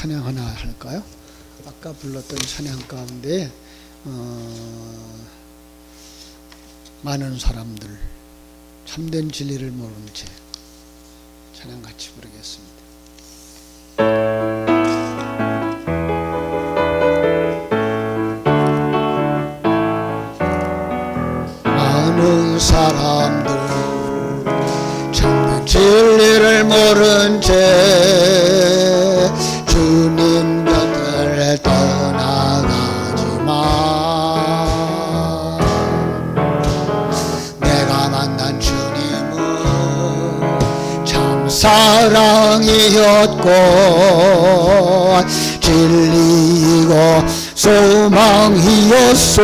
찬양 하나 할까요? 아까 불렀던 찬양 가운데 많은 사람들 참된 진리를 모르는 채 찬양 같이 부르겠습니다. 많은 사람들 참된 진리를 모른 채 주님 곁을 떠나가지만 내가 만난 주님은 참 사랑이었고 진리이고 소망이었소.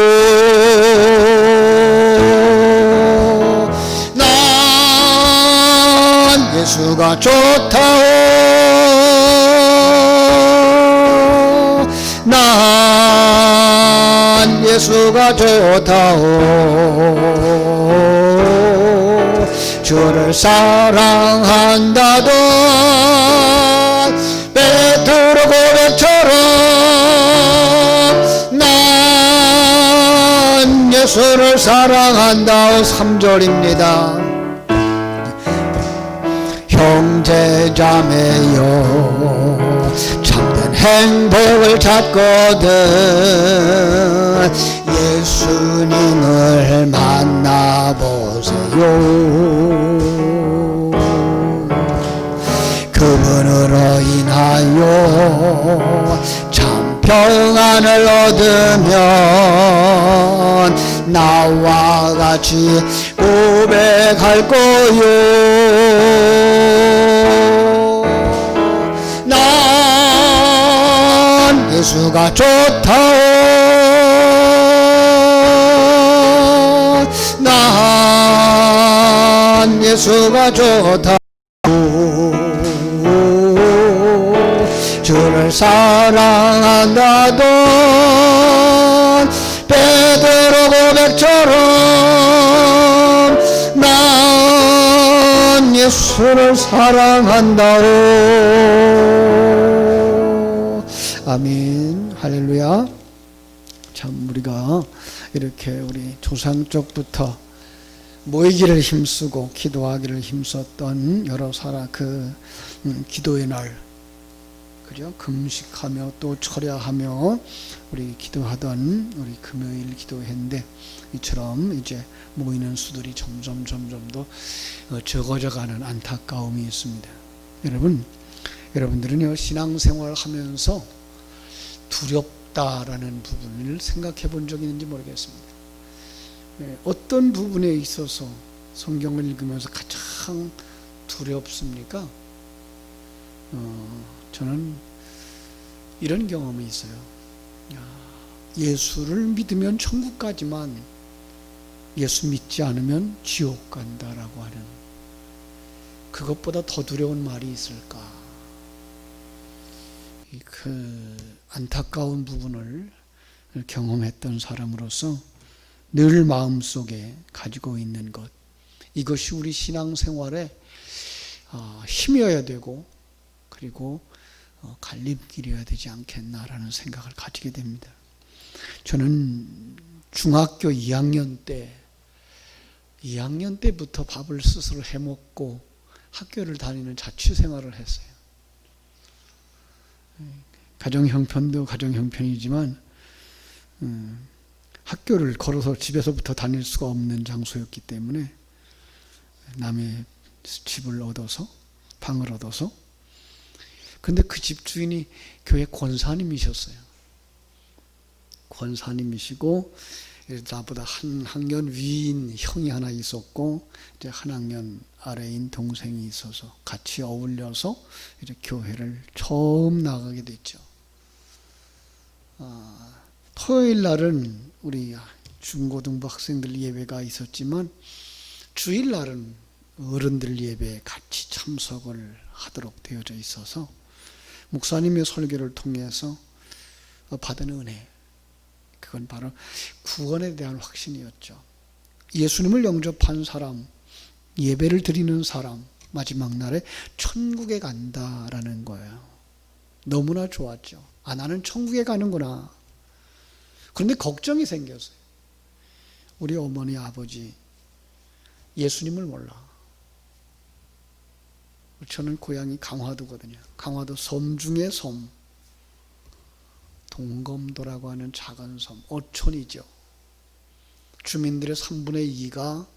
예수가 좋다오. 난 예수가 좋다오. 주를 사랑한다던 베드로 고백처럼 난 예수를 사랑한다오. 3절입니다. 형제자매여 참된 행복을 찾거든 예수님을 만나보세요. 그분으로 인하여 참 평안을 얻으면 나와 같이 고백할 거요. 난 예수가 좋다오. 난 예수가 좋다오. 주를 사랑한다던 베드로 고백처럼 난 예수를 사랑한다오. 아멘. 할렐루야. 참 우리가 이렇게 우리 조상 쪽부터 모이기를 힘쓰고 기도하기를 힘썼던 여러 사람 기도의 날, 그죠? 금식하며 또 철야하며 우리 기도하던 우리 금요일 기도회인데 이처럼 이제 모이는 수들이 점점 더 적어져가는 안타까움이 있습니다. 여러분들은요 신앙생활 하면서 두렵다라는 부분을 생각해 본 적이 있는지 모르겠습니다. 어떤 부분에 있어서 성경을 읽으면서 가장 두렵습니까? 저는 이런 경험이 있어요. 예수를 믿으면 천국 가지만 예수 믿지 않으면 지옥 간다라고 하는, 그것보다 더 두려운 말이 있을까? 그 안타까운 부분을 경험했던 사람으로서 늘 마음속에 가지고 있는 것, 이것이 우리 신앙생활에 힘이어야 되고 그리고 갈림길이어야 되지 않겠나라는 생각을 가지게 됩니다. 저는 중학교 2학년 때부터 밥을 스스로 해먹고 학교를 다니는 자취생활을 했어요. 가정형편도 가정형편이지만 학교를 걸어서 집에서부터 다닐 수가 없는 장소였기 때문에 남의 집을 얻어서, 방을 얻어서, 근데 그 집 주인이 교회 권사님이셨어요. 권사님이시고 나보다 한 학년 위인 형이 하나 있었고 이제 한 학년 아래인 동생이 있어서 같이 어울려서 이제 교회를 처음 나가게 됐죠. 토요일 날은 우리 중고등부 학생들 예배가 있었지만 주일 날은 어른들 예배에 같이 참석을 하도록 되어져 있어서 목사님의 설교를 통해서 받은 은혜, 그건 바로 구원에 대한 확신이었죠. 예수님을 영접한 사람, 예배를 드리는 사람, 마지막 날에 천국에 간다라는 거예요. 너무나 좋았죠. 아, 나는 천국에 가는구나. 그런데 걱정이 생겼어요. 우리 어머니, 아버지 예수님을 몰라. 저는 고향이 강화도거든요. 강화도 섬 중에 섬. 동검도라고 하는 작은 섬, 어촌이죠. 주민들의 3분의 2가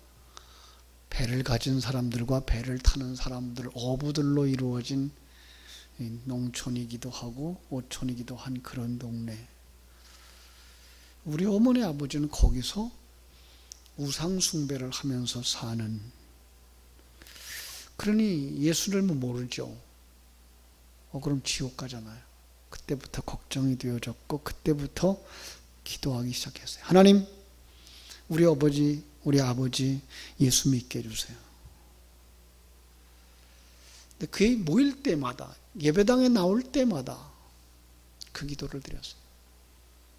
배를 가진 사람들과 배를 타는 사람들, 어부들로 이루어진 농촌이기도 하고 어촌이기도 한 그런 동네. 우리 어머니 아버지는 거기서 우상 숭배를 하면서 사는, 그러니 예수를 모르죠. 그럼 지옥 가잖아요. 그때부터 걱정이 되어졌고 그때부터 기도하기 시작했어요. 하나님, 우리 아버지 예수 믿게 해주세요. 근데 그에 모일 때마다, 예배당에 나올 때마다 그 기도를 드렸어요.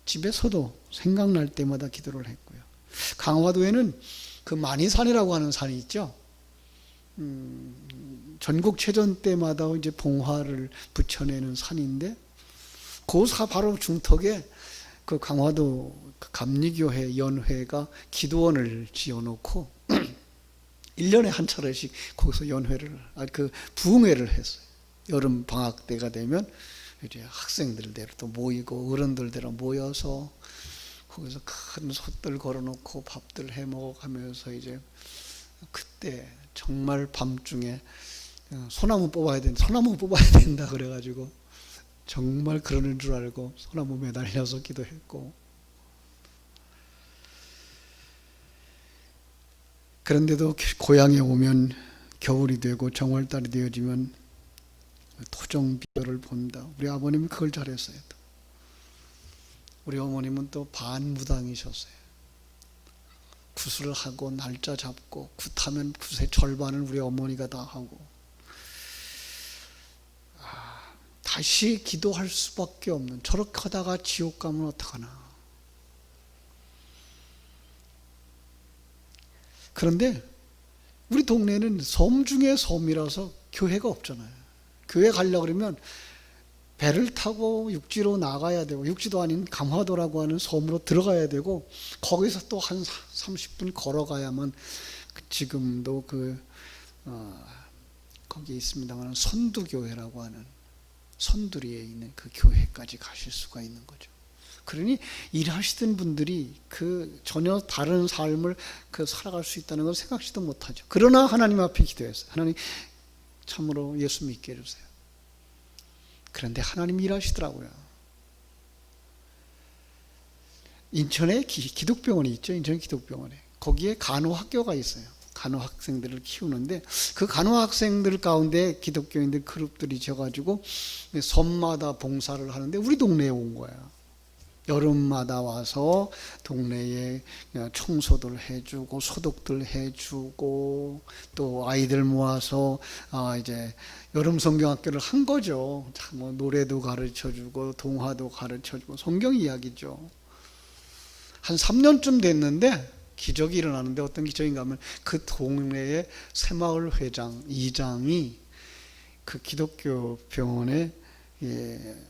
집에서도 생각날 때마다 기도를 했고요. 강화도에는 그 만이산이라고 하는 산이 있죠. 전국체전 때마다 이제 봉화를 붙여내는 산인데, 그 바로 중턱에 그 강화도 감리교회 연회가 기도원을 지어놓고 1년에 한 차례씩 거기서 부흥회를 했어요. 여름 방학 때가 되면 이제 학생들대로 또 모이고 어른들대로 모여서 거기서 큰 솥들 걸어놓고 밥들 해 먹어가면서, 이제 그때 정말 밤중에 소나무 뽑아야 된다 그래가지고 정말 그러는 줄 알고 소나무 매달려서 기도했고, 그런데도 고향에 오면 겨울이 되고 정월달이 되어지면 토종비열을 본다. 우리 아버님이 그걸 잘했어요. 우리 어머님은 또 반무당이셨어요. 굿을 하고 날짜 잡고, 굿하면 굿의 절반을 우리 어머니가 다 하고, 다시 기도할 수밖에 없는, 저렇게 하다가 지옥 가면 어떡하나. 그런데 우리 동네는 섬 중에 섬이라서 교회가 없잖아요. 교회 가려고 그러면 배를 타고 육지로 나가야 되고, 육지도 아닌 강화도라고 하는 섬으로 들어가야 되고, 거기서 또 한 30분 걸어가야만 지금도 거기에 있습니다만 선두교회라고 하는 선두리에 있는 그 교회까지 가실 수가 있는 거죠. 그러니 일하시던 분들이 전혀 다른 삶을 살아갈 수 있다는 걸 생각지도 못하죠. 그러나 하나님 앞에 기도했어요. 하나님, 참으로 예수 믿게 해주세요. 그런데 하나님이 일하시더라고요. 인천에 기독병원이 있죠. 인천 기독병원에. 거기에 간호학교가 있어요. 간호학생들을 키우는데, 그 간호학생들 가운데 기독교인들 그룹들이 져가지고 섬마다 봉사를 하는데 우리 동네에 온 거야. 여름마다 와서 동네에 청소들 해주고 소독들 해주고, 또 아이들 모아서 이제 여름 성경학교를 한 거죠. 뭐 노래도 가르쳐주고 동화도 가르쳐주고 성경 이야기죠. 한 3년쯤 됐는데 기적이 일어나는데, 어떤 기적인가 하면 그 동네의 새마을 회장, 이장이 그 기독교 병원의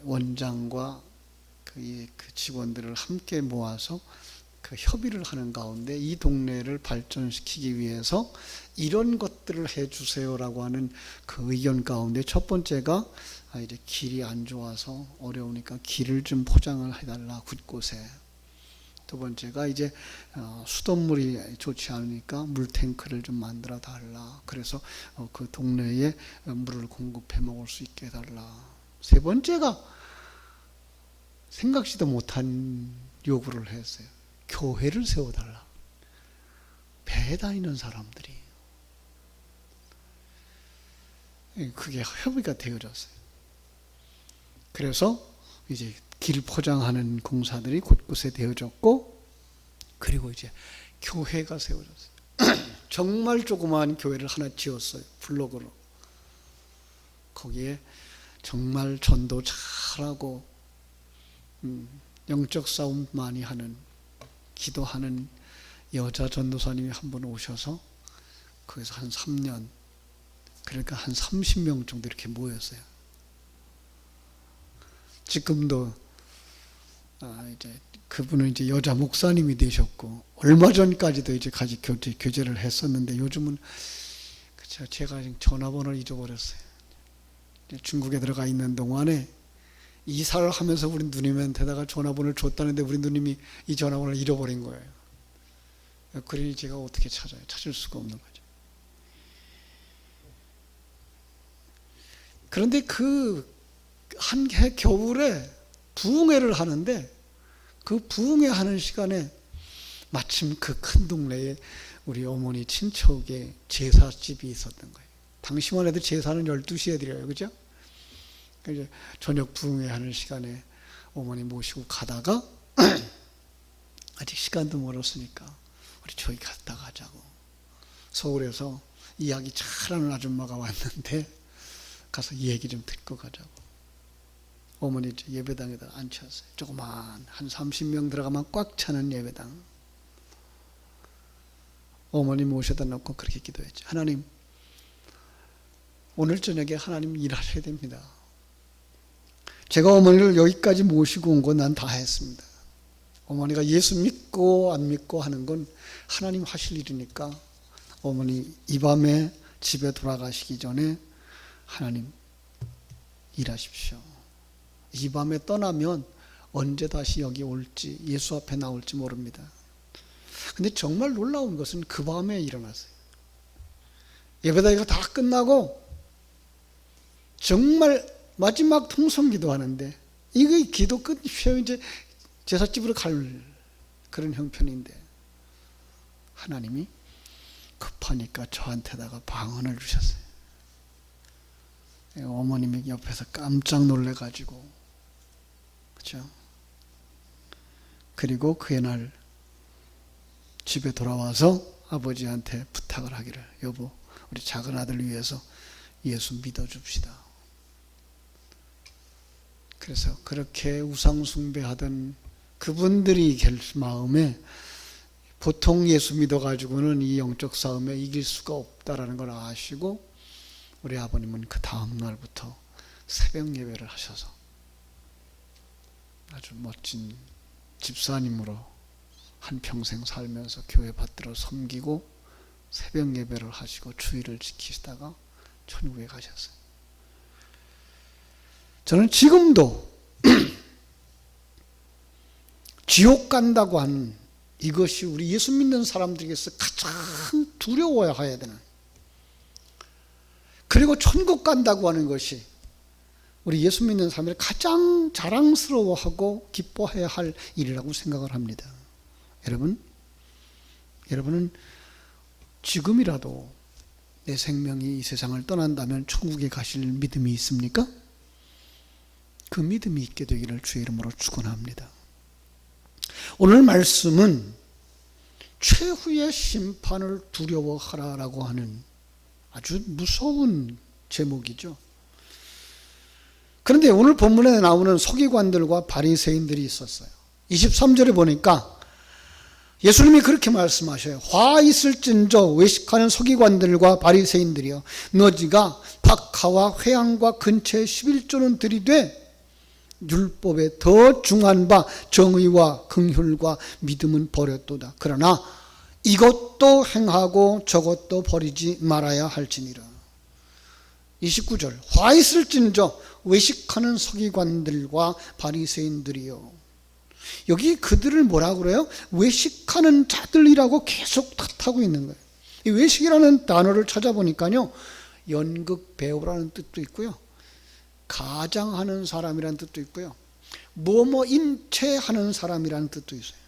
원장과 그 직원들을 함께 모아서 그 협의를 하는 가운데 이 동네를 발전시키기 위해서 이런 것들을 해주세요라고 하는 그 의견 가운데, 첫 번째가 이제 길이 안 좋아서 어려우니까 길을 좀 포장을 해달라, 곳곳에. 두 번째가 이제 수돗물이 좋지 않으니까 물탱크를 좀 만들어 달라. 그래서 그 동네에 물을 공급해 먹을 수 있게 해달라. 세 번째가 생각지도 못한 요구를 했어요. 교회를 세워달라. 배에 다니는 사람들이. 그게 협의가 되어졌어요. 그래서 이제 길 포장하는 공사들이 곳곳에 되어졌고, 그리고 이제 교회가 세워졌어요. 정말 조그마한 교회를 하나 지었어요. 블록으로. 거기에 정말 전도 잘하고 영적 싸움 많이 하는, 기도하는 여자 전도사님이 한 분 오셔서 거기서 한 3년, 그러니까 한 30명 정도 이렇게 모였어요. 지금도 이제 그분은 이제 여자 목사님이 되셨고 얼마 전까지도 이제 같이 교제를 했었는데 요즘은 그쵸, 제가 전화번호를 잊어버렸어요. 중국에 들어가 있는 동안에 이사를 하면서 우리 누님한테다가 전화번호를 줬다는데 우리 누님이 이 전화번호를 잃어버린 거예요. 그러니 제가 어떻게 찾아요? 찾을 수가 없는 거죠. 그런데 그 한 해 겨울에 부흥회를 하는데 그 부흥회 하는 시간에 마침 그 큰 동네에 우리 어머니 친척의 제사집이 있었던 거예요. 당시만 해도 제사는 12시에 드려요. 그죠? 이제 저녁 부흥회 하는 시간에 어머니 모시고 가다가 아직 시간도 멀었으니까 우리 저기 갔다 가자고. 서울에서 이야기 잘하는 아줌마가 왔는데 가서 얘기 좀 듣고 가자고. 어머니 예배당에다 앉혔어요. 조그만 한 30명 들어가면 꽉 차는 예배당. 어머니 모셔다 놓고 그렇게 기도했죠. 하나님, 오늘 저녁에 하나님 일하셔야 됩니다. 제가 어머니를 여기까지 모시고 온 건 난 다 했습니다. 어머니가 예수 믿고 안 믿고 하는 건 하나님 하실 일이니까 어머니 이 밤에 집에 돌아가시기 전에 하나님 일하십시오. 이 밤에 떠나면 언제 다시 여기 올지 예수 앞에 나올지 모릅니다. 근데 정말 놀라운 것은 그 밤에 일어났어요. 예배당이 다 끝나고 정말 마지막 통성기도 하는데 이거 기도 끝이면 이제 제사집으로 갈 그런 형편인데 하나님이 급하니까 저한테다가 방언을 주셨어요. 어머님이 옆에서 깜짝 놀래가지고 그렇죠? 그리고 그날 집에 돌아와서 아버지한테 부탁을 하기를 여보 우리 작은 아들 위해서 예수 믿어줍시다. 그래서 그렇게 우상 숭배하던 그분들이 마음에 보통 예수 믿어가지고는 이 영적 싸움에 이길 수가 없다라는 걸 아시고 우리 아버님은 그 다음 날부터 새벽 예배를 하셔서 아주 멋진 집사님으로 한평생 살면서 교회 받들어 섬기고 새벽 예배를 하시고 주의를 지키시다가 천국에 가셨어요. 저는 지금도 지옥 간다고 하는 이것이 우리 예수 믿는 사람들에게서 가장 두려워해야 되는, 그리고 천국 간다고 하는 것이 우리 예수 믿는 사람들이 가장 자랑스러워하고 기뻐해야 할 일이라고 생각을 합니다. 여러분은 지금이라도 내 생명이 이 세상을 떠난다면 천국에 가실 믿음이 있습니까? 그 믿음이 있게 되기를 주의 이름으로 축원합니다. 오늘 말씀은 최후의 심판을 두려워하라라고 하는 아주 무서운 제목이죠. 그런데 오늘 본문에 나오는 서기관들과 바리새인들이 있었어요. 23절에 보니까 예수님이 그렇게 말씀하셔요. 화 있을진저 외식하는 서기관들과 바리새인들이여 너희가 박하와 회향과 근처에 11조는 들이되 율법에 더 중한 바 정의와 긍휼과 믿음은 버렸도다. 그러나 이것도 행하고 저것도 버리지 말아야 할지니라. 29절 화 있을진저 외식하는 서기관들과 바리새인들이요. 여기 그들을 뭐라 그래요? 외식하는 자들이라고 계속 탓하고 있는 거예요. 이 외식이라는 단어를 찾아보니까요, 연극 배우라는 뜻도 있고요, 가장하는 사람이라는 뜻도 있고요, 뭐뭐 인체하는 사람이라는 뜻도 있어요.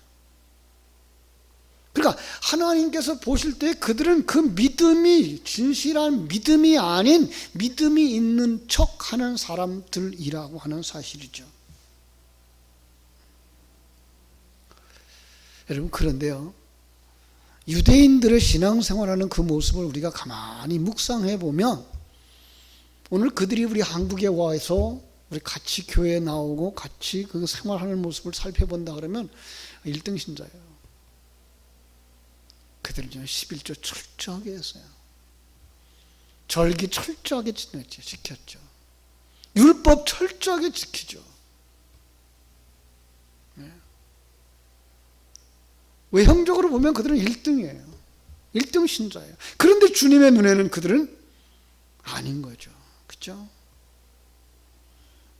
그러니까 하나님께서 보실 때 그들은 그 믿음이 진실한 믿음이 아닌 믿음이 있는 척하는 사람들이라고 하는 사실이죠. 여러분, 그런데요, 유대인들의 신앙생활하는 그 모습을 우리가 가만히 묵상해 보면 오늘 그들이 우리 한국에 와서 우리 같이 교회에 나오고 같이 그 생활하는 모습을 살펴본다 그러면 1등 신자예요. 그들은 11조 철저하게 했어요. 절기 철저하게 지켰죠. 율법 철저하게 지키죠. 외형적으로 보면 그들은 1등이에요. 1등 신자예요. 그런데 주님의 눈에는 그들은 아닌 거죠. 그렇죠?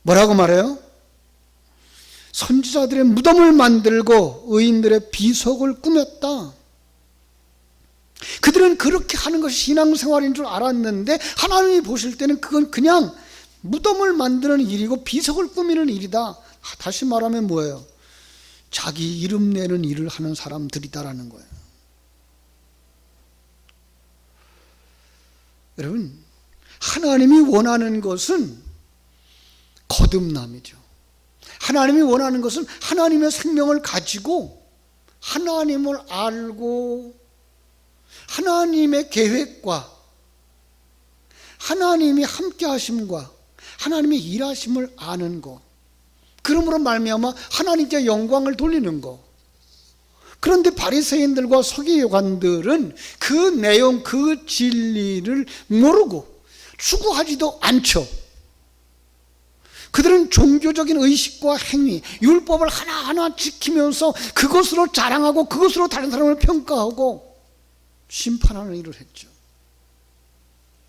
뭐라고 말해요? 선지자들의 무덤을 만들고 의인들의 비석을 꾸몄다. 그들은 그렇게 하는 것이 신앙생활인 줄 알았는데 하나님이 보실 때는 그건 그냥 무덤을 만드는 일이고 비석을 꾸미는 일이다. 다시 말하면 뭐예요? 자기 이름 내는 일을 하는 사람들이다라는 거예요. 여러분, 하나님이 원하는 것은 거듭남이죠. 하나님이 원하는 것은 하나님의 생명을 가지고 하나님을 알고 하나님의 계획과 하나님이 함께 하심과 하나님의 일하심을 아는 것, 그러므로 말미암아 하나님께 영광을 돌리는 것. 그런데 바리새인들과 서기관들은 그 내용, 그 진리를 모르고 추구하지도 않죠. 그들은 종교적인 의식과 행위, 율법을 하나하나 지키면서 그것으로 자랑하고 그것으로 다른 사람을 평가하고 심판하는 일을 했죠.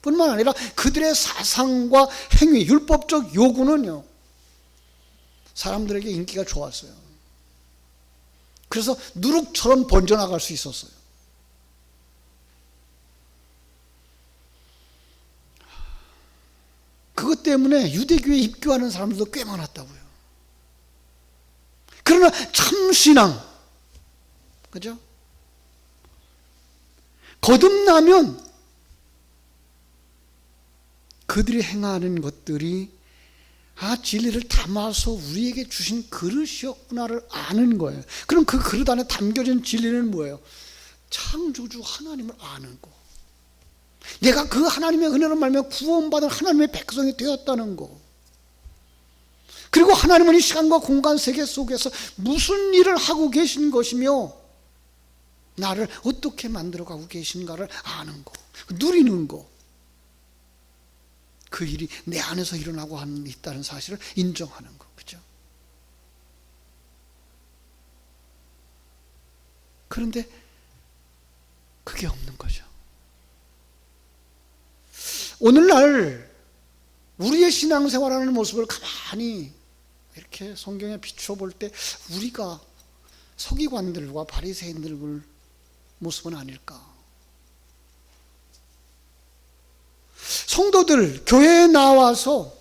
뿐만 아니라 그들의 사상과 행위, 율법적 요구는요, 사람들에게 인기가 좋았어요. 그래서 누룩처럼 번져나갈 수 있었어요. 그것 때문에 유대교에 입교하는 사람들도 꽤 많았다고요. 그러나 참신앙, 그죠? 거듭나면 그들이 행하는 것들이 진리를 담아서 우리에게 주신 그릇이었구나를 아는 거예요. 그럼 그 그릇 안에 담겨진 진리는 뭐예요? 창조주 하나님을 아는 거. 내가 그 하나님의 은혜로 말미암아 구원받은 하나님의 백성이 되었다는 거. 그리고 하나님은 이 시간과 공간 세계 속에서 무슨 일을 하고 계신 것이며 나를 어떻게 만들어가고 계신가를 아는 거, 누리는 거. 그 일이 내 안에서 일어나고 있다는 사실을 인정하는 거. 그죠? 그런데 그게 없는 거죠. 오늘날 우리의 신앙생활하는 모습을 가만히 이렇게 성경에 비춰볼 때 우리가 서기관들과 바리새인들 모습은 아닐까? 성도들 교회에 나와서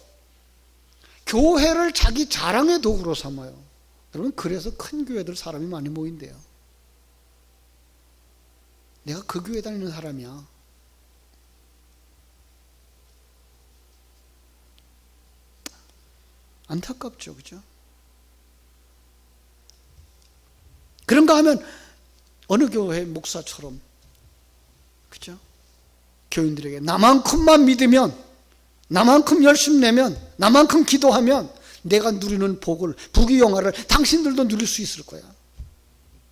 교회를 자기 자랑의 도구로 삼아요. 여러분, 그래서 큰 교회들 사람이 많이 모인대요. 내가 그 교회 다니는 사람이야. 안타깝죠, 그죠? 그런가 하면 어느 교회 목사처럼, 그죠? 교인들에게 나만큼만 믿으면, 나만큼 열심 내면, 나만큼 기도하면 내가 누리는 복을, 부귀영화를 당신들도 누릴 수 있을 거야.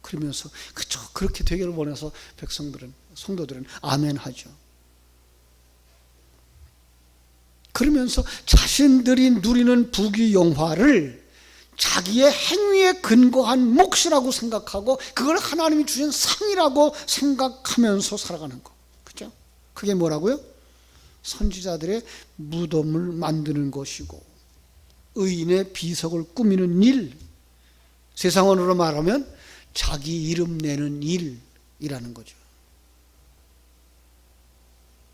그러면서 그쵸, 그렇게 되기를 원해서 백성들은, 성도들은 아멘 하죠. 그러면서 자신들이 누리는 부귀영화를 자기의 행위에 근거한 몫이라고 생각하고 그걸 하나님이 주신 상이라고 생각하면서 살아가는 거. 그죠? 그게 뭐라고요? 선지자들의 무덤을 만드는 것이고 의인의 비석을 꾸미는 일, 세상언어로 말하면 자기 이름 내는 일이라는 거죠.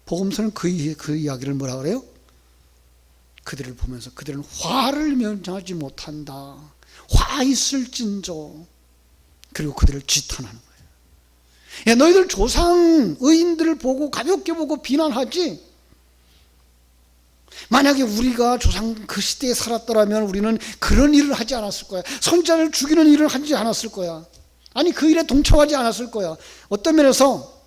복음서는 그 이야기를 뭐라 그래요? 그들을 보면서 그들은 화를 면하지 못한다. 화 있을진저. 그리고 그들을 지탄하는 거예요. 야, 너희들 조상 의인들을 보고 가볍게 보고 비난하지. 만약에 우리가 조상 그 시대에 살았더라면 우리는 그런 일을 하지 않았을 거야. 선자를 죽이는 일을 하지 않았을 거야. 아니, 그 일에 동참하지 않았을 거야. 어떤 면에서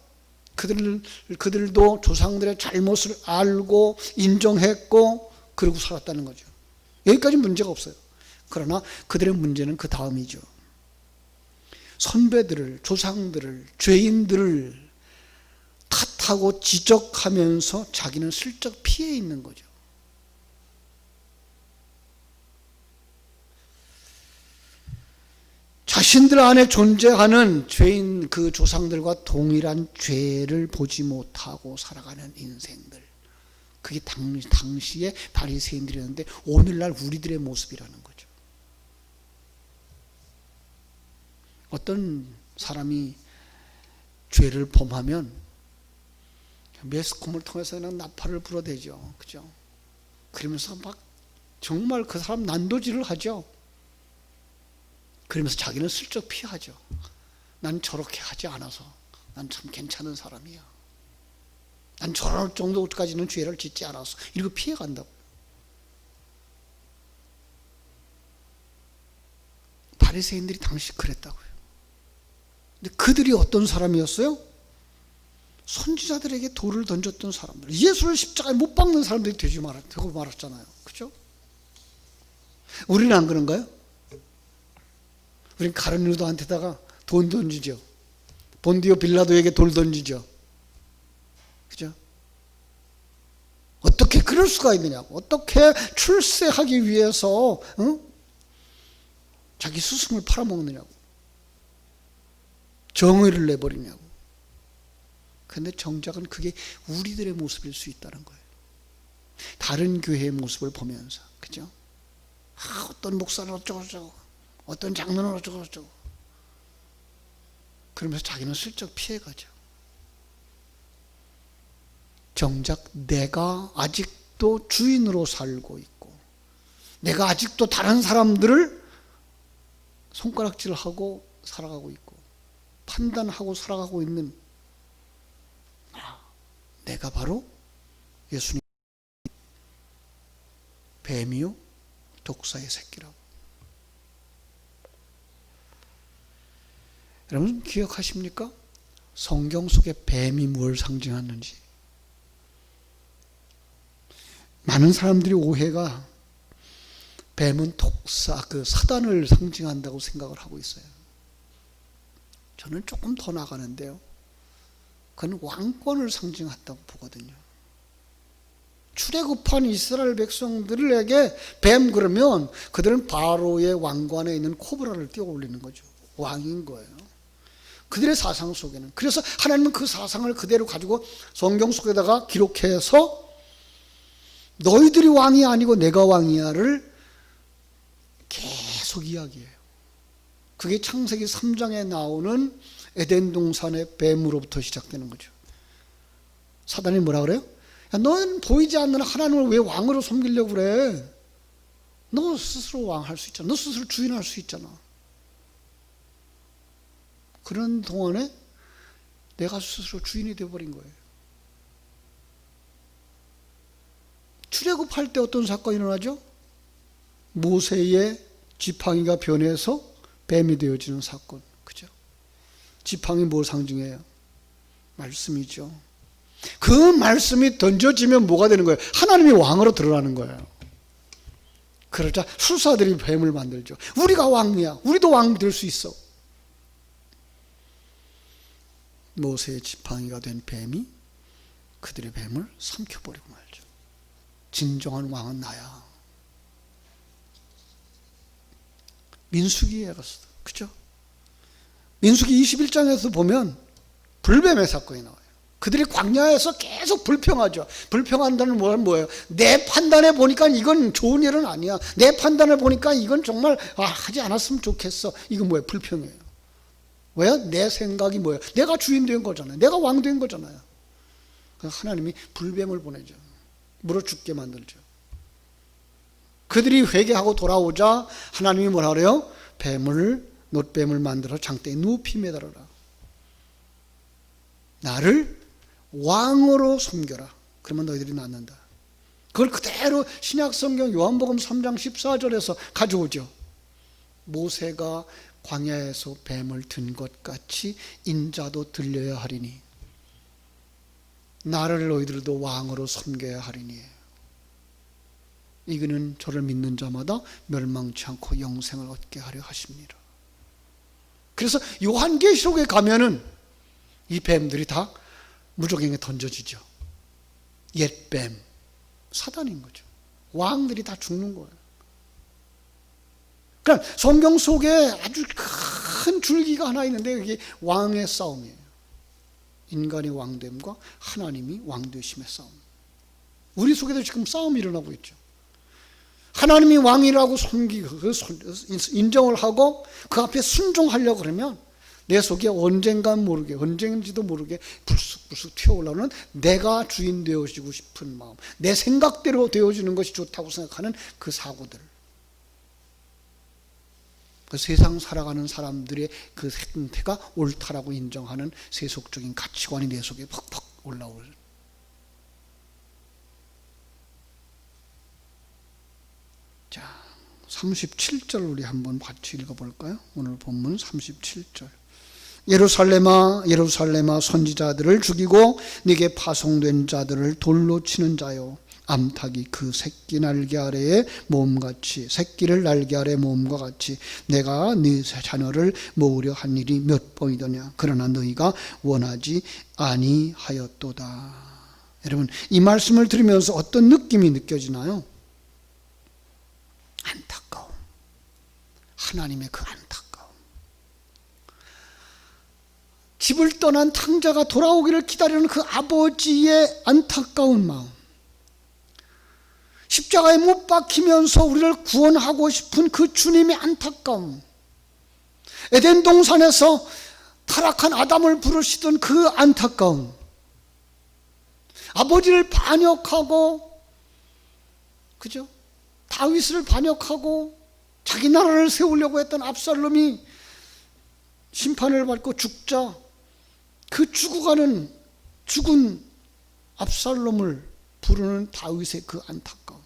그들도 조상들의 잘못을 알고 인정했고 그러고 살았다는 거죠. 여기까지 문제가 없어요. 그러나 그들의 문제는 그 다음이죠. 선배들을, 조상들을, 죄인들을 탓하고 지적하면서 자기는 슬쩍 피해 있는 거죠. 자신들 안에 존재하는 죄인 그 조상들과 동일한 죄를 보지 못하고 살아가는 인생들. 그게 당시에 바리새인들이었는데 오늘날 우리들의 모습이라는 거죠. 어떤 사람이 죄를 범하면 매스컴을 통해서 그냥 나팔을 불어대죠. 그죠? 그러면서 막 정말 그 사람 난도질을 하죠. 그러면서 자기는 슬쩍 피하죠. 난 저렇게 하지 않아서 난 참 괜찮은 사람이야. 난 저럴 정도까지는 죄를 짓지 않았어. 이러고 피해간다고. 바리새인들이 당시 그랬다고요. 근데 그들이 어떤 사람이었어요? 선지자들에게 돌을 던졌던 사람들. 예수를 십자가에 못 박는 사람들이 되고 말았잖아요. 그죠? 우리는 안 그런가요? 우리는 가룟유다한테다가 돈 던지죠. 본디오 빌라도에게 돌 던지죠. 그죠? 어떻게 그럴 수가 있느냐고. 어떻게 출세하기 위해서 자기 스승을 팔아먹느냐고. 정의를 내버리냐고. 그런데 정작은 그게 우리들의 모습일 수 있다는 거예요. 다른 교회의 모습을 보면서. 그죠? 어떤 목사는 어쩌고저쩌고, 어떤 장로는 어쩌고저쩌고. 그러면서 자기는 슬쩍 피해가죠. 정작 내가 아직도 주인으로 살고 있고, 내가 아직도 다른 사람들을 손가락질하고 살아가고 있고, 판단하고 살아가고 있는 내가 바로 예수님 뱀이요 독사의 새끼라고. 여러분 기억하십니까? 성경 속에 뱀이 뭘 상징하는지. 많은 사람들이 오해가 뱀은 독사, 그 사단을 상징한다고 생각을 하고 있어요. 저는 조금 더 나가는데요. 그건 왕권을 상징한다고 보거든요. 출애굽한 이스라엘 백성들에게 뱀 그러면 그들은 바로의 왕관에 있는 코브라를 띄워 올리는 거죠. 왕인 거예요. 그들의 사상 속에는. 그래서 하나님은 그 사상을 그대로 가지고 성경 속에다가 기록해서 너희들이 왕이 아니고 내가 왕이야를 계속 이야기해요. 그게 창세기 3장에 나오는 에덴 동산의 뱀으로부터 시작되는 거죠. 사단이 뭐라 그래요? 야, 너는 보이지 않는 하나님을 왜 왕으로 섬기려고 그래? 너 스스로 왕할 수 있잖아. 너 스스로 주인할 수 있잖아. 그런 동안에 내가 스스로 주인이 되어버린 거예요. 출애굽할 때 어떤 사건이 일어나죠? 모세의 지팡이가 변해서 뱀이 되어지는 사건. 그죠? 지팡이 뭘 상징해요? 말씀이죠. 그 말씀이 던져지면 뭐가 되는 거예요? 하나님이 왕으로 드러나는 거예요. 그러자 술사들이 뱀을 만들죠. 우리가 왕이야. 우리도 왕 될 수 있어. 모세의 지팡이가 된 뱀이 그들의 뱀을 삼켜버리고 말죠. 진정한 왕은 나야. 민수기에 가서, 그죠? 민수기 21장에서 보면 불뱀의 사건이 나와요. 그들이 광야에서 계속 불평하죠. 불평한다는 말은 뭐예요? 내 판단에 보니까 이건 좋은 일은 아니야. 내 판단을 보니까 이건 정말 하지 않았으면 좋겠어. 이건 뭐예요? 불평이에요. 왜요? 내 생각이 뭐예요? 내가 주인 된 거잖아요. 내가 왕 된 거잖아요. 하나님이 불뱀을 보내죠. 물어 죽게 만들죠. 그들이 회개하고 돌아오자 하나님이 뭐라 그래요? 놋뱀을 만들어 장대에 높이 매달아라. 나를 왕으로 섬겨라. 그러면 너희들이 낫는다. 그걸 그대로 신약성경 요한복음 3장 14절에서 가져오죠. 모세가 광야에서 뱀을 든 것 같이 인자도 들려야 하리니 나를 너희들도 왕으로 섬겨야 하리니 이거는 저를 믿는 자마다 멸망치 않고 영생을 얻게 하려 하십니다. 그래서 요한계시록에 가면은 이 뱀들이 다 무적행에 던져지죠. 옛뱀, 사단인 거죠. 왕들이 다 죽는 거예요. 그러니까 성경 속에 아주 큰 줄기가 하나 있는데 이게 왕의 싸움이에요. 인간의 왕됨과 하나님이 왕되심의 싸움. 우리 속에도 지금 싸움이 일어나고 있죠. 하나님이 왕이라고 인정을 하고 그 앞에 순종하려고 그러면 내 속에 언젠간 모르게, 언젠지도 모르게 불쑥불쑥 튀어올라오는 내가 주인 되어지고 싶은 마음, 내 생각대로 되어지는 것이 좋다고 생각하는 그 사고들, 그 세상 살아가는 사람들의 그 생태가 옳다라고 인정하는 세속적인 가치관이 내 속에 퍽퍽 올라오는. 자, 37절 우리 한번 같이 읽어볼까요? 오늘 본문 37절. 예루살렘아 예루살렘아 선지자들을 죽이고 네게 파송된 자들을 돌로 치는 자요, 암탉이 그 새끼 날개 아래에 모음같이, 새끼를 날개 아래 모음과 같이 내가 네 자녀를 모으려 한 일이 몇 번이더냐. 그러나 너희가 원하지 아니하였도다. 여러분, 이 말씀을 들으면서 어떤 느낌이 느껴지나요? 안타까움. 하나님의 그 안타까움. 집을 떠난 탕자가 돌아오기를 기다리는 그 아버지의 안타까운 마음. 십자가에 못 박히면서 우리를 구원하고 싶은 그 주님의 안타까움. 에덴 동산에서 타락한 아담을 부르시던 그 안타까움. 아버지를 반역하고, 그죠? 다윗을 반역하고 자기 나라를 세우려고 했던 압살롬이 심판을 받고 죽자, 그 죽은 압살롬을 부르는 다윗의 그 안타까움.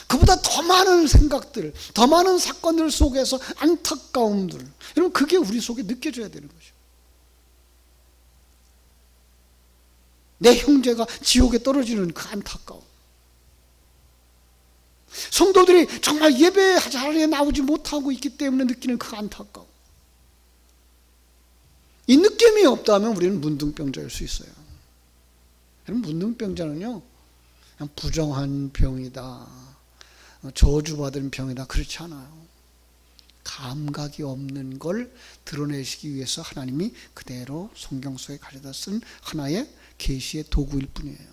그보다 더 많은 생각들, 더 많은 사건들 속에서 안타까움들. 여러분, 그게 우리 속에 느껴져야 되는 거죠. 내 형제가 지옥에 떨어지는 그 안타까움. 성도들이 정말 예배 자리에 나오지 못하고 있기 때문에 느끼는 그 안타까움. 이 느낌이 없다면 우리는 문둥병자일 수 있어요. 여러분, 문둥병자는요, 그냥 부정한 병이다, 저주받은 병이다, 그렇지 않아요. 감각이 없는 걸 드러내시기 위해서 하나님이 그대로 성경 속에 가져다 쓴 하나의 계시의 도구일 뿐이에요.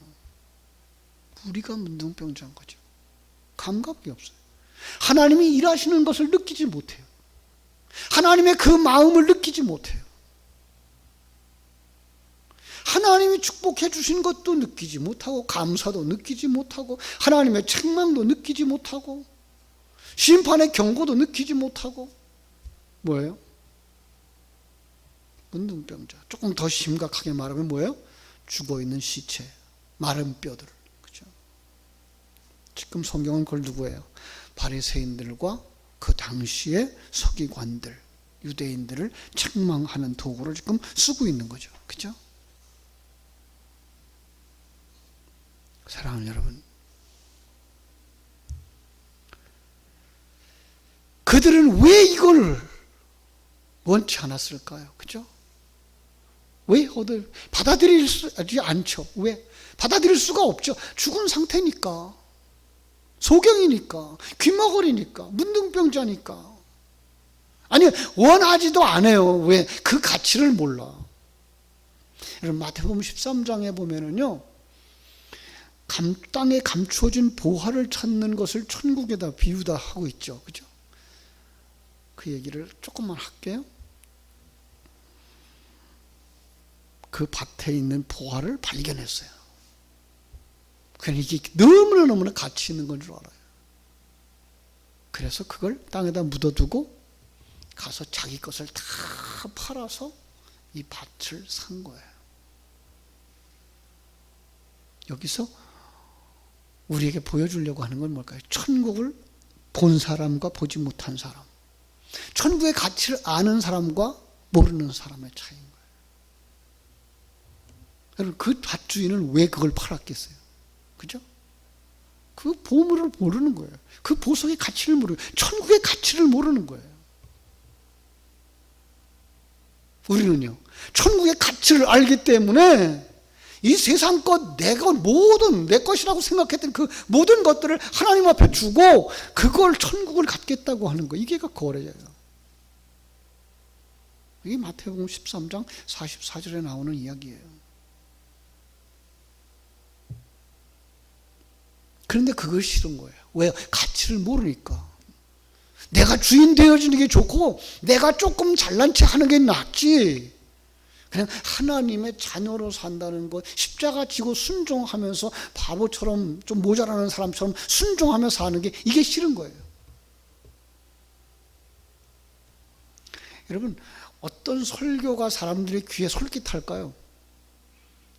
우리가 문둥병자인 거죠. 감각이 없어요. 하나님이 일하시는 것을 느끼지 못해요. 하나님의 그 마음을 느끼지 못해요. 하나님이 축복해 주신 것도 느끼지 못하고, 감사도 느끼지 못하고, 하나님의 책망도 느끼지 못하고, 심판의 경고도 느끼지 못하고, 뭐예요? 문둥병자. 조금 더 심각하게 말하면 뭐예요? 죽어있는 시체, 마른 뼈들. 그죠? 지금 성경은 그걸 누구예요? 바리새인들과 그 당시의 서기관들, 유대인들을 책망하는 도구를 지금 쓰고 있는 거죠. 그죠? 사랑하는 여러분, 그들은 왜 이걸 원치 않았을까요? 그죠? 왜 받아들이지 않죠? 왜? 받아들일 수가 없죠. 죽은 상태니까, 소경이니까, 귀머거리니까, 문둥병자니까. 아니, 원하지도 않아요. 왜? 그 가치를 몰라. 여러분, 마태복음 13장에 보면은요, 땅에 감추어진 보화를 찾는 것을 천국에다 비유다 하고 있죠. 그죠? 그 얘기를 조금만 할게요. 그 밭에 있는 보화를 발견했어요. 그냥 이게 너무나 가치 있는 건 줄 알아요. 그래서 그걸 땅에다 묻어두고 가서 자기 것을 다 팔아서 이 밭을 산 거예요. 여기서 우리에게 보여주려고 하는 건 뭘까요? 천국을 본 사람과 보지 못한 사람, 천국의 가치를 아는 사람과 모르는 사람의 차이인 거예요. 여러분, 그 밭주인은 왜 그걸 팔았겠어요? 그죠? 그 보물을 모르는 거예요. 그 보석의 가치를 모르고, 천국의 가치를 모르는 거예요. 우리는요, 천국의 가치를 알기 때문에 이 세상 것, 모든 내 것이라고 생각했던 그 모든 것들을 하나님 앞에 주고 그걸 천국을 갖겠다고 하는 거, 이게 거래예요. 이게 마태복음 13장 44절에 나오는 이야기예요. 그런데 그걸 싫은 거예요. 왜요? 가치를 모르니까. 내가 주인 되어지는 게 좋고 내가 조금 잘난 체 하는 게 낫지. 그냥 하나님의 자녀로 산다는 것, 십자가 지고 순종하면서 바보처럼 좀 모자라는 사람처럼 순종하며 사는 게 이게 싫은 거예요. 여러분, 어떤 설교가 사람들의 귀에 솔깃할까요?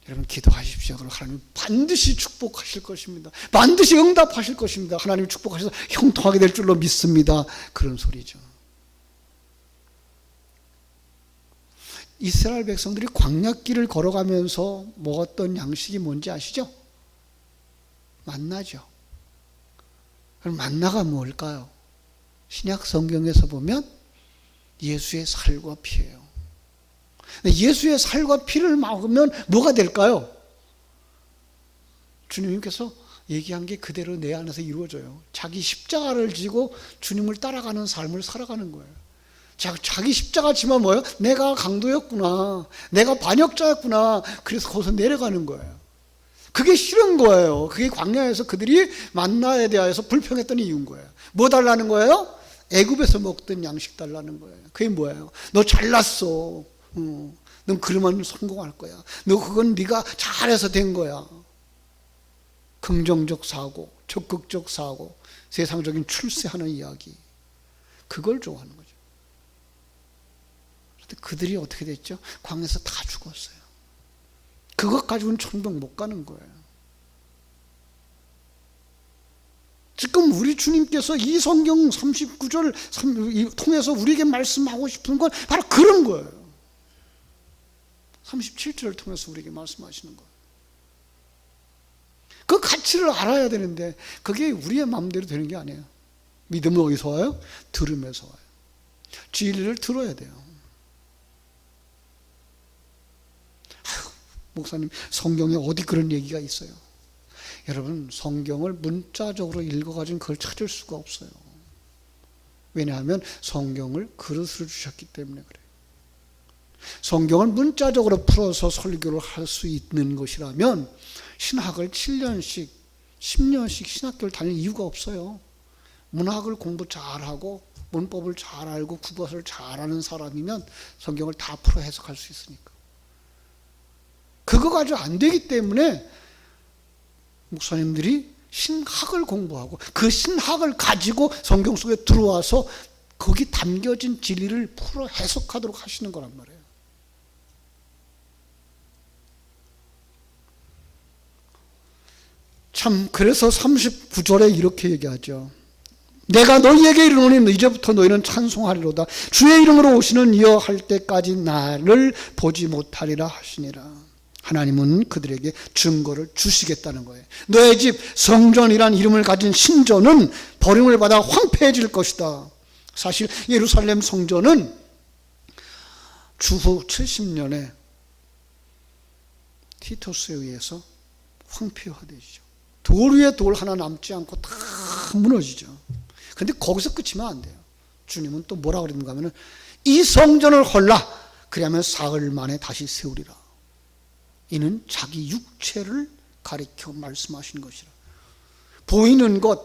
여러분, 기도하십시오. 그럼 하나님 반드시 축복하실 것입니다. 반드시 응답하실 것입니다. 하나님 축복하셔서 형통하게 될 줄로 믿습니다. 그런 소리죠. 이스라엘 백성들이 광야길을 걸어가면서 먹었던 양식이 뭔지 아시죠? 만나죠. 그럼 만나가 뭘까요? 신약 성경에서 보면 예수의 살과 피예요. 예수의 살과 피를 먹으면 뭐가 될까요? 주님께서 얘기한 게 그대로 내 안에서 이루어져요. 자기 십자가를 지고 주님을 따라가는 삶을 살아가는 거예요. 자기 십자가 지면 뭐예요? 내가 강도였구나. 내가 반역자였구나. 그래서 거기서 내려가는 거예요. 그게 싫은 거예요. 그게 광야에서 그들이 만나에 대하여서 불평했던 이유인 거예요. 뭐 달라는 거예요? 애굽에서 먹던 양식 달라는 거예요. 그게 뭐예요? 너 잘났어. 넌 그러면 성공할 거야. 너 그건 네가 잘해서 된 거야. 긍정적 사고, 적극적 사고, 세상적인 출세하는 이야기. 그걸 좋아하는 거죠. 그들이 어떻게 됐죠? 광야에서 다 죽었어요. 그것 가지고는 천국 못 가는 거예요. 지금 우리 주님께서 이 성경 39절 통해서 우리에게 말씀하고 싶은 건 바로 그런 거예요. 37절을 통해서 우리에게 말씀하시는 거예요. 그 가치를 알아야 되는데 그게 우리의 마음대로 되는 게 아니에요. 믿음은 어디서 와요? 들음에서 와요. 진리를 들어야 돼요. 목사님, 성경에 어디 그런 얘기가 있어요? 여러분, 성경을 문자적으로 읽어가지고 그걸 찾을 수가 없어요. 왜냐하면 성경을 그릇으로 주셨기 때문에 그래요. 성경을 문자적으로 풀어서 설교를 할 수 있는 것이라면 신학을 7년씩 10년씩 신학교를 다닐 이유가 없어요. 문학을 공부 잘하고 문법을 잘 알고 국어를 잘하는 사람이면 성경을 다 풀어 해석할 수 있으니까. 그거 가지고 안 되기 때문에 목사님들이 신학을 공부하고 그 신학을 가지고 성경 속에 들어와서 거기 담겨진 진리를 풀어 해석하도록 하시는 거란 말이에요. 참, 그래서 39절에 이렇게 얘기하죠. 내가 너희에게 이르노니 이제부터 너희는 찬송하리로다. 주의 이름으로 오시는 이여 할 때까지 나를 보지 못하리라 하시니라. 하나님은 그들에게 증거를 주시겠다는 거예요. 너의 집 성전이란 이름을 가진 신전은 버림을 받아 황폐해질 것이다. 사실 예루살렘 성전은 주후 70년에 티토스에 의해서 황폐화되죠. 돌 위에 돌 하나 남지 않고 다 무너지죠. 그런데 거기서 끝이면 안 돼요. 주님은 또 뭐라 그랬는가 하면 이 성전을 헐라. 그러면 사흘 만에 다시 세우리라. 이는 자기 육체를 가리켜 말씀하신 것이라. 보이는 것,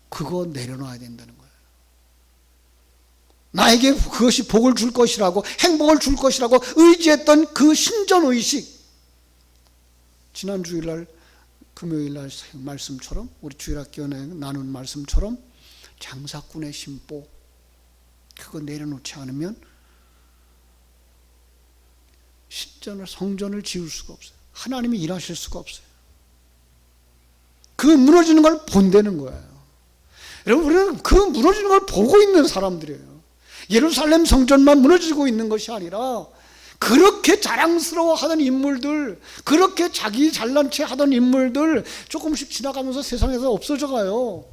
그거 내려놔야 된다는 거예요. 나에게 그것이 복을 줄 것이라고, 행복을 줄 것이라고 의지했던 그 신전의식, 지난 주일날 금요일날 말씀처럼, 우리 주일학교에 나눈 말씀처럼 장사꾼의 심보, 그거 내려놓지 않으면 신전을, 성전을 지을 수가 없어요. 하나님이 일하실 수가 없어요. 그 무너지는 걸 본다는 거예요. 여러분, 우리는 그 무너지는 걸 보고 있는 사람들이에요. 예루살렘 성전만 무너지고 있는 것이 아니라 그렇게 자랑스러워하던 인물들, 그렇게 자기 잘난 체 하던 인물들 조금씩 지나가면서 세상에서 없어져 가요.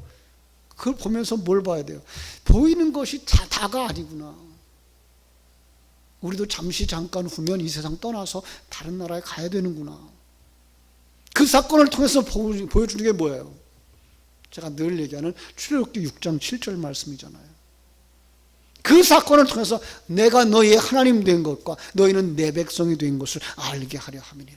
그걸 보면서 뭘 봐야 돼요? 보이는 것이 다가 아니구나. 우리도 잠깐 후면 이 세상 떠나서 다른 나라에 가야 되는구나. 그 사건을 통해서 보여주는 게 뭐예요? 제가 늘 얘기하는 출애굽기 6장 7절 말씀이잖아요. 그 사건을 통해서 내가 너희의 하나님 된 것과 너희는 내 백성이 된 것을 알게 하려 함이니라.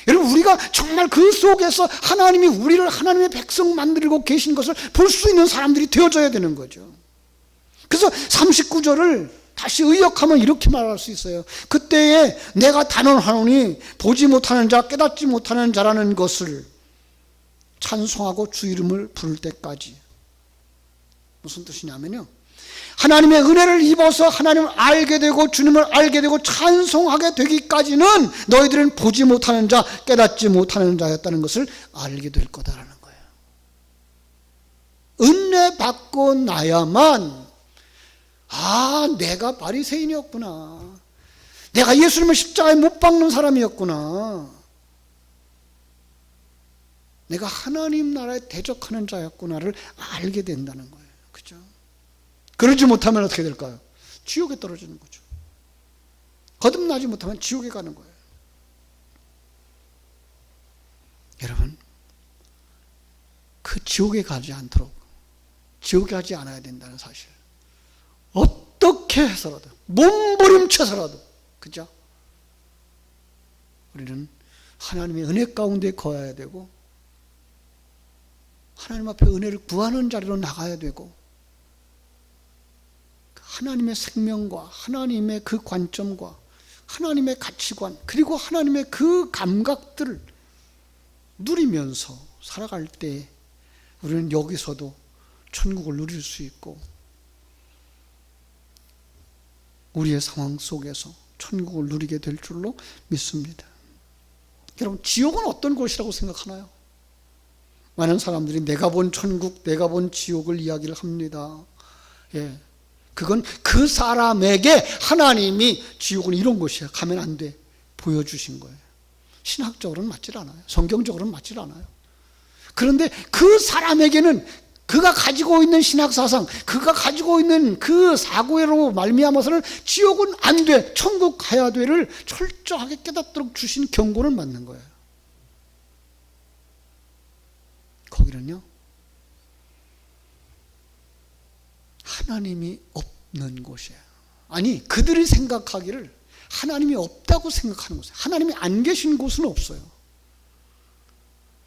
여러분, 우리가 정말 그 속에서 하나님이 우리를 하나님의 백성 만들고 계신 것을 볼 수 있는 사람들이 되어져야 되는 거죠. 그래서 39절을 다시 의역하면 이렇게 말할 수 있어요. 그때에 내가 단언하노니 보지 못하는 자, 깨닫지 못하는 자라는 것을 찬송하고 주 이름을 부를 때까지. 무슨 뜻이냐면요, 하나님의 은혜를 입어서 하나님을 알게 되고 주님을 알게 되고 찬송하게 되기까지는 너희들은 보지 못하는 자, 깨닫지 못하는 자였다는 것을 알게 될 거다라는 거예요. 은혜 받고 나야만, 내가 바리새인이었구나, 내가 예수님을 십자가에 못 박는 사람이었구나, 내가 하나님 나라에 대적하는 자였구나를 알게 된다는 거예요. 그죠? 그러지 못하면 어떻게 될까요? 지옥에 떨어지는 거죠. 거듭나지 못하면 지옥에 가는 거예요. 여러분, 그 지옥에 가지 않도록, 지옥에 가지 않아야 된다는 사실, 어떻게 해서라도, 몸부림쳐서라도, 그죠? 우리는 하나님의 은혜 가운데 거해야 되고, 하나님 앞에 은혜를 구하는 자리로 나가야 되고, 하나님의 생명과 하나님의 그 관점과 하나님의 가치관, 그리고 하나님의 그 감각들을 누리면서 살아갈 때 우리는 여기서도 천국을 누릴 수 있고, 우리의 상황 속에서 천국을 누리게 될 줄로 믿습니다. 여러분, 지옥은 어떤 곳이라고 생각하나요? 많은 사람들이 내가 본 천국, 내가 본 지옥을 이야기를 합니다. 그건 그 사람에게 하나님이 지옥은 이런 곳이야, 가면 안 돼, 보여주신 거예요. 신학적으로는 맞질 않아요. 성경적으로는 맞질 않아요. 그런데 그 사람에게는 그가 가지고 있는 신학사상, 그가 가지고 있는 그 사고로 말미암아서는 지옥은 안 돼, 천국 가야 돼를 철저하게 깨닫도록 주신 경고를 맞는 거예요. 거기는요, 하나님이 없는 곳이에요. 아니, 그들이 생각하기를 하나님이 없다고 생각하는 곳이에요. 하나님이 안 계신 곳은 없어요.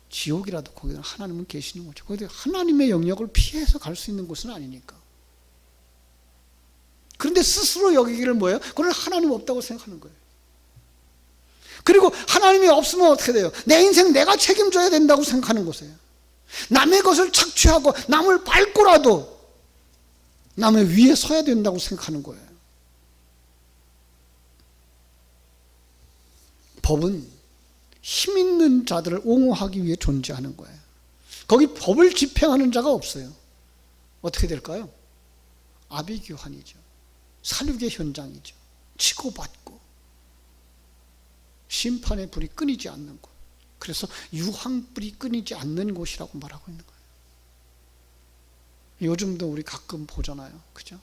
지옥이라도 거기는 하나님은 계시는 거죠. 거기 하나님의 영역을 피해서 갈 수 있는 곳은 아니니까. 그런데 스스로 여기기를 뭐예요? 그걸 하나님 없다고 생각하는 거예요. 그리고 하나님이 없으면 어떻게 돼요? 내 인생 내가 책임져야 된다고 생각하는 곳이에요. 남의 것을 착취하고 남을 밟고라도 남의 위에 서야 된다고 생각하는 거예요. 법은 힘 있는 자들을 옹호하기 위해 존재하는 거예요. 거기 법을 집행하는 자가 없어요. 어떻게 될까요? 아비규환이죠. 살육의 현장이죠. 치고받고 심판의 불이 끊이지 않는 곳. 그래서 유황불이 끊이지 않는 곳이라고 말하고 있는 거예요. 요즘도 우리 가끔 보잖아요. 그죠?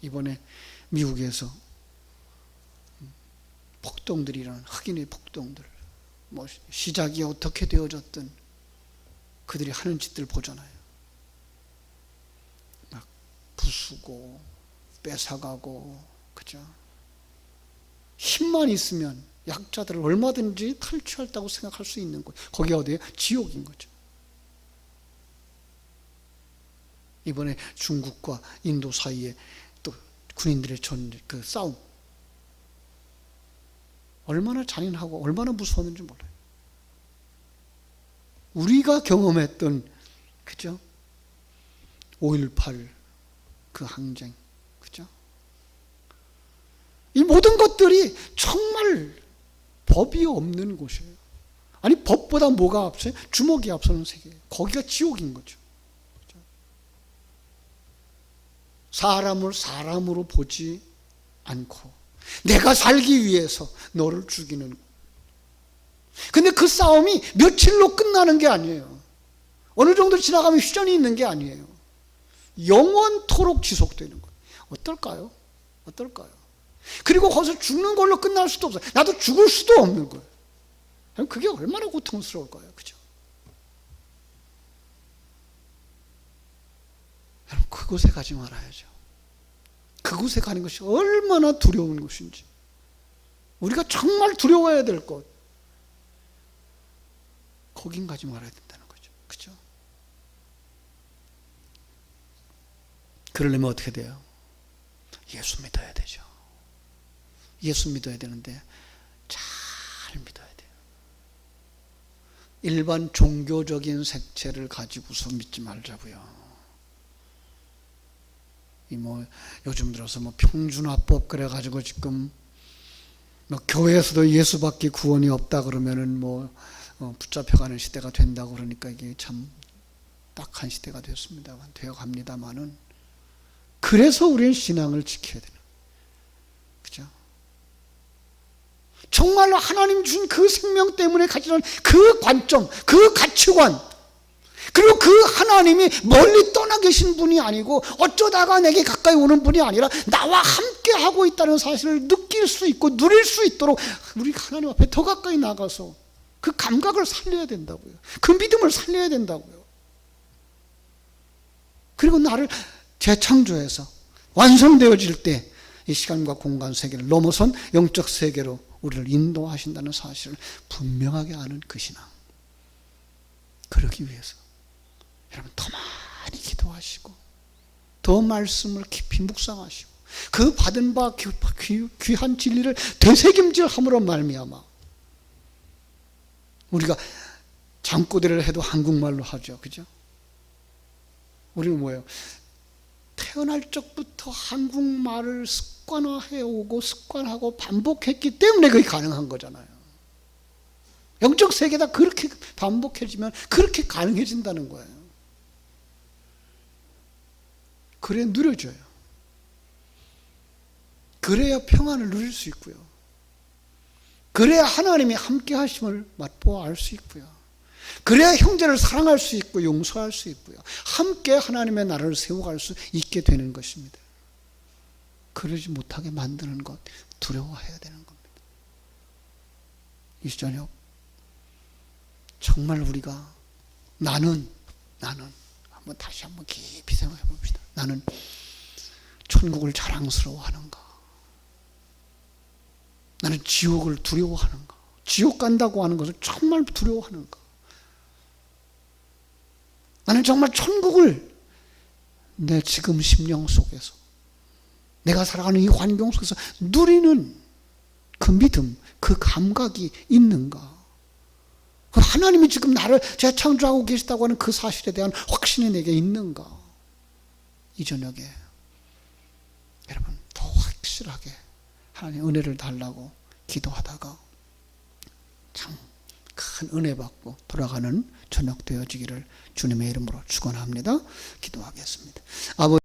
이번에 미국에서 폭동들이 일어난, 흑인의 폭동들, 시작이 어떻게 되어졌든 그들이 하는 짓들 보잖아요. 막 부수고 뺏어가고, 그죠? 힘만 있으면 약자들을 얼마든지 탈취했다고 생각할 수 있는 거예요. 거기가 어디예요? 지옥인 거죠. 이번에 중국과 인도 사이에 또 군인들의 그 싸움, 얼마나 잔인하고 얼마나 무서웠는지 몰라요. 우리가 경험했던, 그죠? 5.18 그 항쟁, 그죠? 이 모든 것들이 정말 법이 없는 곳이에요. 아니, 법보다 뭐가 앞서요? 주먹이 앞서는 세계예요. 거기가 지옥인 거죠. 그죠? 사람을 사람으로 보지 않고 내가 살기 위해서 너를 죽이는. 근데 그 싸움이 며칠로 끝나는 게 아니에요. 어느 정도 지나가면 휴전이 있는 게 아니에요. 영원토록 지속되는 거예요. 어떨까요? 어떨까요? 그리고 거기서 죽는 걸로 끝날 수도 없어요. 나도 죽을 수도 없는 거예요. 그게 얼마나 고통스러울까요? 그죠? 여러분, 그곳에 가지 말아야죠. 그곳에 가는 것이 얼마나 두려운 것인지, 우리가 정말 두려워해야 될 것, 거긴 가지 말아야 된다는 거죠. 그죠? 그러려면 어떻게 돼요? 예수 믿어야 되죠. 예수 믿어야 되는데 잘 믿어야 돼요. 일반 종교적인 색채를 가지고서 믿지 말자고요. 요즘 들어서 평준화법 그래가지고 지금 교회에서도 예수밖에 구원이 없다 그러면은 붙잡혀가는 시대가 된다고 그러니까 이게 참 딱한 시대가 되어 갑니다만은, 그래서 우리는 신앙을 지켜야 되는, 그죠? 정말로 하나님 주신 그 생명 때문에 가지는 그 관점, 그 가치관, 그리고 그 하나님이 멀리 떠나 계신 분이 아니고 어쩌다가 내게 가까이 오는 분이 아니라 나와 함께 하고 있다는 사실을 느낄 수 있고 누릴 수 있도록 우리 하나님 앞에 더 가까이 나가서 그 감각을 살려야 된다고요. 그 믿음을 살려야 된다고요. 그리고 나를 재창조해서 완성되어질 때 이 시간과 공간 세계를 넘어선 영적 세계로 우리를 인도하신다는 사실을 분명하게 아는 그 신앙, 그러기 위해서 여러분 더 많이 기도하시고 더 말씀을 깊이 묵상하시고 그 받은 바 귀한 진리를 되새김질함으로 말미암아, 우리가 잠꼬대를 해도 한국말로 하죠. 그죠? 우리는 뭐예요? 태어날 적부터 한국말을 습관화해오고 습관하고 반복했기 때문에 그게 가능한 거잖아요. 영적 세계다 그렇게 반복해지면 그렇게 가능해진다는 거예요. 그래야 누려져요. 그래야 평안을 누릴 수 있고요. 그래야 하나님이 함께 하심을 맛보아 알 수 있고요. 그래야 형제를 사랑할 수 있고 용서할 수 있고요. 함께 하나님의 나라를 세워갈 수 있게 되는 것입니다. 그러지 못하게 만드는 것, 두려워해야 되는 겁니다. 이 저녁 정말 우리가 나는 다시 한번 깊이 생각해 봅시다. 나는 천국을 자랑스러워하는가? 나는 지옥을 두려워하는가? 지옥 간다고 하는 것을 정말 두려워하는가? 나는 정말 천국을 내 지금 심령 속에서, 내가 살아가는 이 환경 속에서 누리는 그 믿음, 그 감각이 있는가? 하나님이 지금 나를 재창조하고 계시다고 하는 그 사실에 대한 확신이 내게 있는가? 이 저녁에 여러분 더 확실하게 하나님 은혜를 달라고 기도하다가 참 큰 은혜 받고 돌아가는 저녁 되어지기를 주님의 이름으로 축원합니다. 기도하겠습니다. 아버지